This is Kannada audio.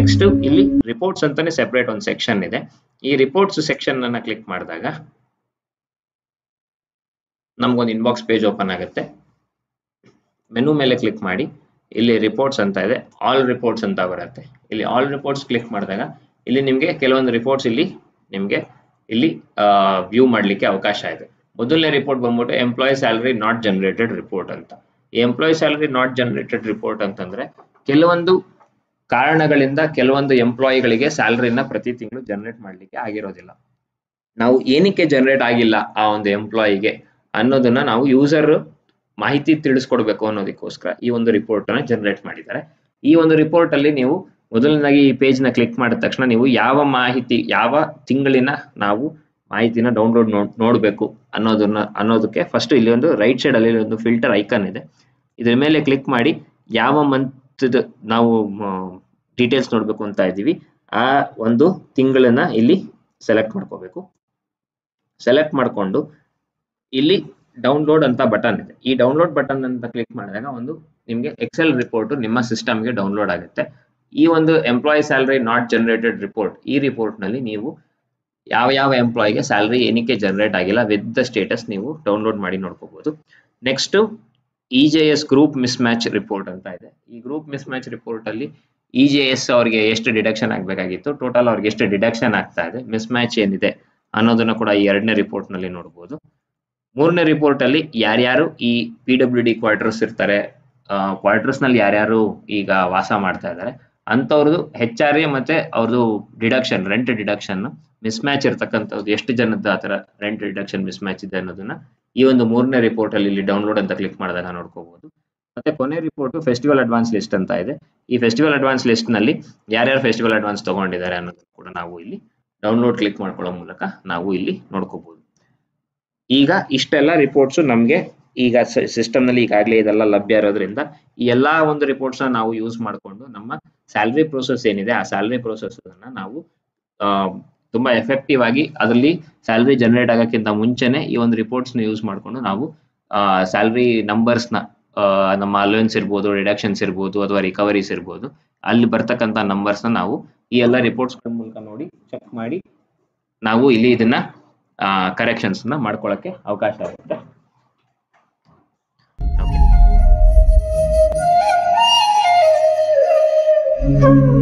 ನೆಕ್ಸ್ಟ್ ಇಲ್ಲಿ ರಿಪೋರ್ಟ್ಸ್ ಅಂತಾನೆ ಸೆಪರೇಟ್ ಒಂದು ಸೆಕ್ಷನ್ ಇದೆ. ಈ ರಿಪೋರ್ಟ್ಸ್ ಸೆಕ್ಷನ್ ಅನ್ನ ಕ್ಲಿಕ್ ಮಾಡಿದಾಗ ನಮಗೊಂದು ಇನ್ಬಾಕ್ಸ್ ಪೇಜ್ ಓಪನ್ ಆಗುತ್ತೆ. ಮೆನು ಮೇಲೆ ಕ್ಲಿಕ್ ಮಾಡಿ ಇಲ್ಲಿ ರಿಪೋರ್ಟ್ಸ್ ಅಂತ ಇದೆ, ಆಲ್ ರಿಪೋರ್ಟ್ಸ್ ಅಂತ ಬರುತ್ತೆ. ಇಲ್ಲಿ ಆಲ್ ರಿಪೋರ್ಟ್ಸ್ ಕ್ಲಿಕ್ ಮಾಡಿದಾಗ ಇಲ್ಲಿ ನಿಮಗೆ ಕೆಲವೊಂದು ರಿಪೋರ್ಟ್ಸ್ ಇಲ್ಲಿ ನಿಮಗೆ ಇಲ್ಲಿ ವ್ಯೂ ಮಾಡಲಿಕ್ಕೆ ಅವಕಾಶ ಇದೆ. ಮೊದಲನೇ ರಿಪೋರ್ಟ್ ಬಂದ್ಬಿಟ್ಟು employee salary not generated report ಅಂತ. ಈ employee salary not generated report ಅಂತಂದ್ರೆ ಕೆಲವೊಂದು ಕಾರಣಗಳಿಂದ ಕೆಲವೊಂದು ಎಂಪ್ಲಾಯಿಗಳಿಗೆ ಸ್ಯಾಲರಿನ ಪ್ರತಿ ತಿಂಗಳು ಜನರೇಟ್ ಮಾಡಲಿಕ್ಕೆ ಆಗಿರೋದಿಲ್ಲ. ನಾವು ಏನಕ್ಕೆ ಜನರೇಟ್ ಆಗಿಲ್ಲ ಆ ಒಂದು ಎಂಪ್ಲಾಯಿಗೆ ಅನ್ನೋದನ್ನ ನಾವು ಯೂಸರ್ ಮಾಹಿತಿ ತಿಳಿಸ್ಕೊಡ್ಬೇಕು ಅನ್ನೋದಕ್ಕೋಸ್ಕರ ಈ ಒಂದು ರಿಪೋರ್ಟ್ ಅನ್ನ ಜನರೇಟ್ ಮಾಡಿದ್ದಾರೆ. ಈ ಒಂದು ರಿಪೋರ್ಟ್ ಅಲ್ಲಿ ನೀವು ಮೊದಲನೇದಾಗಿ ಈ ಪೇಜ್ ನ ಕ್ಲಿಕ್ ಮಾಡಿದ ತಕ್ಷಣ ನೀವು ಯಾವ ಮಾಹಿತಿ, ಯಾವ ತಿಂಗಳಿನ ನಾವು ಮಾಹಿತಿನ ಡೌನ್ಲೋಡ್ ನೋಡಬೇಕು ಅನ್ನೋದಕ್ಕೆ ಫಸ್ಟ್ ಇಲ್ಲಿ ಒಂದು ರೈಟ್ ಸೈಡ್ ಅಲ್ಲಿ ಒಂದು ಫಿಲ್ಟರ್ ಐಕಾನ್ ಇದೆ. ಇದ್ರ ಮೇಲೆ ಕ್ಲಿಕ್ ಮಾಡಿ ಯಾವ ಮಂತ್ ನಾವು ಡೀಟೇಲ್ಸ್ ನೋಡ್ಬೇಕು ಅಂತ ಇದ್ದೀವಿ ಆ ಒಂದು ತಿಂಗಳನ್ನ ಇಲ್ಲಿ ಸೆಲೆಕ್ಟ್ ಮಾಡ್ಕೋಬೇಕು. ಸೆಲೆಕ್ಟ್ ಮಾಡ್ಕೊಂಡು ಇಲ್ಲಿ ಡೌನ್ಲೋಡ್ ಅಂತ ಬಟನ್ ಇದೆ. ಈ ಡೌನ್ಲೋಡ್ ಬಟನ್ ಅಂತ ಕ್ಲಿಕ್ ಮಾಡಿದಾಗ ಒಂದು ನಿಮಗೆ ಎಕ್ಸೆಲ್ ರಿಪೋರ್ಟ್ ನಿಮ್ಮ ಸಿಸ್ಟಮ್ಗೆ ಡೌನ್ಲೋಡ್ ಆಗುತ್ತೆ. ಈ ಒಂದು employee salary not generated report, ಈ ರಿಪೋರ್ಟ್ ನಲ್ಲಿ ನೀವು ಯಾವ ಯಾವ ಎಂಪ್ಲಾಯಿಗೆ ಸ್ಯಾಲರಿ ಏನಕ್ಕೆ ಜನರೇಟ್ ಆಗಿಲ್ಲ ವಿತ್ ದ ಸ್ಟೇಟಸ್ ನೀವು ಡೌನ್ಲೋಡ್ ಮಾಡಿ ನೋಡ್ಕೋಬಹುದು. Next EJS group mismatch report ಅಂತ ಇದೆ. ಈ ಗ್ರೂಪ್ ಮಿಸ್ ಮ್ಯಾಚ್ ರಿಪೋರ್ಟ್ ಅಲ್ಲಿ EJS ಅವ್ರಿಗೆ ಎಷ್ಟು ಡಿಡಕ್ಷನ್ ಆಗಬೇಕಾಗಿತ್ತು, ಟೋಟಲ್ ಅವ್ರಿಗೆ ಎಷ್ಟು ಡಿಡಕ್ಷನ್ ಆಗ್ತಾ ಇದೆ, ಮಿಸ್ ಮ್ಯಾಚ್ ಏನಿದೆ ಅನ್ನೋದನ್ನ ಕೂಡ ಈ ಎರಡನೇ ರಿಪೋರ್ಟ್ ನಲ್ಲಿ ನೋಡಬಹುದು. ಮೂರನೇ ರಿಪೋರ್ಟ್ ಅಲ್ಲಿ ಯಾರ್ಯಾರು ಈ PWD ಕ್ವಾರ್ಟರ್ಸ್ ಇರ್ತಾರೆ, ಕ್ವಾರ್ಟರ್ಸ್ ನಲ್ಲಿ ಯಾರ್ಯಾರು ಈಗ ವಾಸ ಮಾಡ್ತಾ ಇದ್ದಾರೆ ಅಂತವ್ರದ್ದು HRA ಮತ್ತೆ ಅವ್ರದ್ದು deduction, rent deduction miss match ಇರ್ತಕ್ಕಂಥದ್ದು ಎಷ್ಟು ಜನದ ಆತರ ರೆಂಟ್ ಡಿಡಕ್ಷನ್ ಮಿಸ್ ಮ್ಯಾಚ್ ಇದೆ ಅನ್ನೋದನ್ನ ಈ ಒಂದು ಮೂರನೇ ರಿಪೋರ್ಟ್ ಅಲ್ಲಿ ಇಲ್ಲಿ ಡೌನ್ಲೋಡ್ ಅಂತ ಕ್ಲಿಕ್ ಮಾಡಿದಾಗ ನೋಡ್ಕೋಬಹುದು. ಮತ್ತೆ ಕೊನೆ ರಿಪೋರ್ಟ್ ಫೆಸ್ಟಿವಲ್ ಅಡ್ವಾನ್ಸ್ ಲಿಸ್ಟ್ ಅಂತ ಇದೆ. ಈ ಫೆಸ್ಟಿವಲ್ ಅಡ್ವಾನ್ಸ್ ಲಿಸ್ಟ್ ನಲ್ಲಿ ಯಾರ್ಯಾರು ಫೆಸ್ಟಿವಲ್ ಅಡ್ವಾನ್ಸ್ ತಗೊಂಡಿದ್ದಾರೆ ಅನ್ನೋದನ್ನ ಕೂಡ ನಾವು ಇಲ್ಲಿ ಡೌನ್ಲೋಡ್ ಕ್ಲಿಕ್ ಮಾಡ್ಕೊಳ್ಳೋ ಮೂಲಕ ನಾವು ಇಲ್ಲಿ ನೋಡ್ಕೋಬಹುದು. ಈಗ ಇಷ್ಟೆಲ್ಲ ರಿಪೋರ್ಟ್ಸ್ ನಮಗೆ ಈಗ ಸಿಸ್ಟಮ್ ನಲ್ಲಿ ಈಗಾಗಲೇ ಇದೆಲ್ಲ ಲಭ್ಯ ಇರೋದ್ರಿಂದ ಈ ಎಲ್ಲಾ ಒಂದು ರಿಪೋರ್ಟ್ಸ್ ನಾವು ಯೂಸ್ ಮಾಡಿಕೊಂಡು ನಮ್ಮ ಸ್ಯಾಲರಿ ಪ್ರೋಸೆಸ್ ಏನಿದೆ ಆ ಸ್ಯಾಲರಿ ಪ್ರೋಸೆಸ್ ಅನ್ನ ನಾವು ತುಂಬಾ ಎಫೆಕ್ಟಿವ್ ಆಗಿ ಅದರಲ್ಲಿ ಸ್ಯಾಲರಿ ಜನರೇಟ್ ಆಗೋಕ್ಕಿಂತ ಮುಂಚೆನೆ ಈ ಒಂದು ರಿಪೋರ್ಟ್ಸ್ ನ ಯೂಸ್ ಮಾಡಿಕೊಂಡು ನಾವು ಸ್ಯಾಲರಿ ನಂಬರ್ಸ್ ನ ನಮ್ಮ ಅಲೋವೆನ್ಸ್ ಇರ್ಬೋದು, ರಿಡಕ್ಷನ್ಸ್ ಇರ್ಬೋದು ಅಥವಾ ರಿಕವರೀಸ್ ಇರ್ಬೋದು, ಅಲ್ಲಿ ಬರ್ತಕ್ಕಂಥ ನಂಬರ್ಸ್ ನ ನಾವು ಈ ಎಲ್ಲ ರಿಪೋರ್ಟ್ಸ್ ಮೂಲಕ ನೋಡಿ ಚೆಕ್ ಮಾಡಿ ನಾವು ಇಲ್ಲಿ ಇದನ್ನ ಕರೆಕ್ಷನ್ಸ್ ನ ಮಾಡ್ಕೊಳ್ಳಕ್ಕೆ ಅವಕಾಶ ಆಗುತ್ತೆ. Okay.